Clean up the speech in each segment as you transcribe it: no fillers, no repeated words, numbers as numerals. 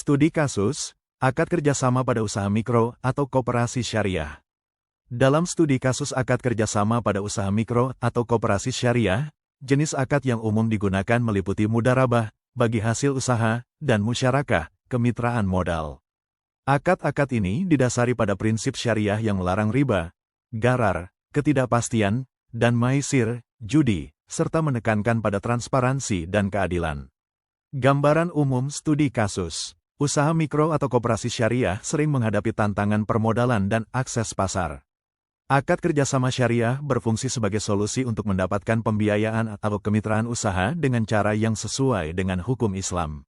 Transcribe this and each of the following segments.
Studi kasus, akad kerjasama pada usaha mikro atau koperasi syariah. Dalam studi kasus akad kerjasama pada usaha mikro atau koperasi syariah, jenis akad yang umum digunakan meliputi mudharabah, bagi hasil usaha, dan musyarakah, kemitraan modal. Akad-akad ini didasari pada prinsip syariah yang melarang riba, gharar, ketidakpastian, dan maisir, judi, serta menekankan pada transparansi dan keadilan. Gambaran umum studi kasus. Usaha mikro atau koperasi syariah sering menghadapi tantangan permodalan dan akses pasar. Akad kerjasama syariah berfungsi sebagai solusi untuk mendapatkan pembiayaan atau kemitraan usaha dengan cara yang sesuai dengan hukum Islam.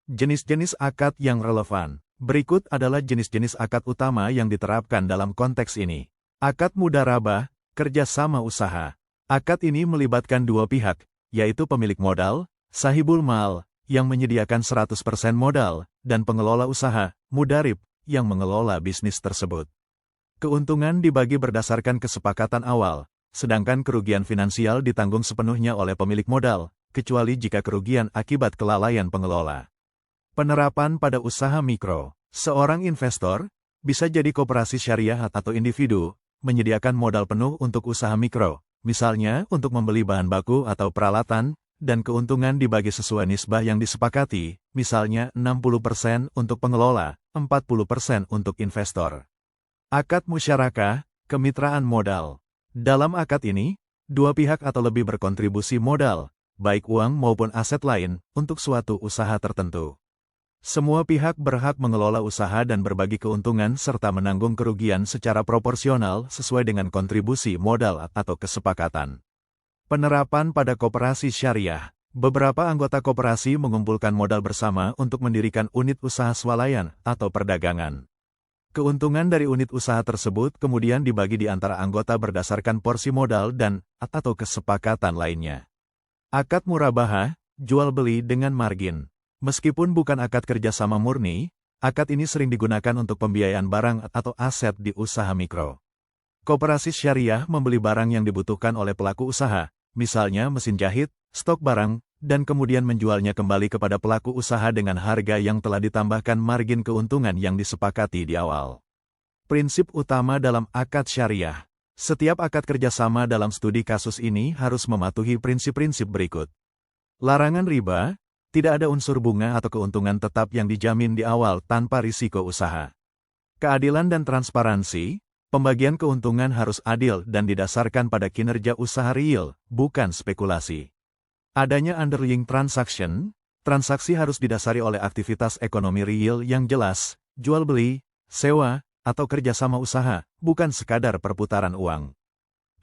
Jenis-jenis akad yang relevan. Berikut adalah jenis-jenis akad utama yang diterapkan dalam konteks ini. Akad mudharabah, kerjasama usaha. Akad ini melibatkan dua pihak, yaitu pemilik modal, sahibul mal, yang menyediakan 100% modal, dan pengelola usaha, mudharib, yang mengelola bisnis tersebut. Keuntungan dibagi berdasarkan kesepakatan awal, sedangkan kerugian finansial ditanggung sepenuhnya oleh pemilik modal, kecuali jika kerugian akibat kelalaian pengelola. Penerapan pada usaha mikro. Seorang investor, bisa jadi koperasi syariah atau individu, menyediakan modal penuh untuk usaha mikro, misalnya untuk membeli bahan baku atau peralatan, dan keuntungan dibagi sesuai nisbah yang disepakati, misalnya 60% untuk pengelola, 40% untuk investor. Akad musyarakah, kemitraan modal. Dalam akad ini, dua pihak atau lebih berkontribusi modal, baik uang maupun aset lain, untuk suatu usaha tertentu. Semua pihak berhak mengelola usaha dan berbagi keuntungan serta menanggung kerugian secara proporsional sesuai dengan kontribusi modal atau kesepakatan. Penerapan pada koperasi syariah. Beberapa anggota koperasi mengumpulkan modal bersama untuk mendirikan unit usaha swalayan atau perdagangan. Keuntungan dari unit usaha tersebut kemudian dibagi di antara anggota berdasarkan porsi modal dan atau kesepakatan lainnya. Akad murabahah, jual beli dengan margin. Meskipun bukan akad kerjasama murni, akad ini sering digunakan untuk pembiayaan barang atau aset di usaha mikro. Koperasi syariah membeli barang yang dibutuhkan oleh pelaku usaha, misalnya mesin jahit, stok barang, dan kemudian menjualnya kembali kepada pelaku usaha dengan harga yang telah ditambahkan margin keuntungan yang disepakati di awal. Prinsip utama dalam akad syariah. Setiap akad kerjasama dalam studi kasus ini harus mematuhi prinsip-prinsip berikut. Larangan riba, tidak ada unsur bunga atau keuntungan tetap yang dijamin di awal tanpa risiko usaha. Keadilan dan transparansi. Pembagian keuntungan harus adil dan didasarkan pada kinerja usaha real, bukan spekulasi. Adanya underlying transaction, transaksi harus didasari oleh aktivitas ekonomi real yang jelas, jual beli, sewa, atau kerjasama usaha, bukan sekadar perputaran uang.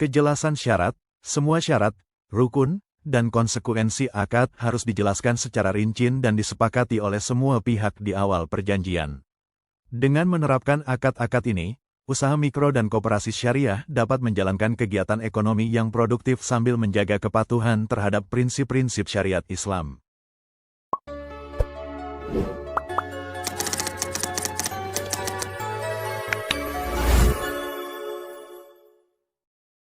Kejelasan syarat, semua syarat, rukun, dan konsekuensi akad harus dijelaskan secara rinci dan disepakati oleh semua pihak di awal perjanjian. Dengan menerapkan akad-akad ini, usaha mikro dan koperasi syariah dapat menjalankan kegiatan ekonomi yang produktif sambil menjaga kepatuhan terhadap prinsip-prinsip syariat Islam.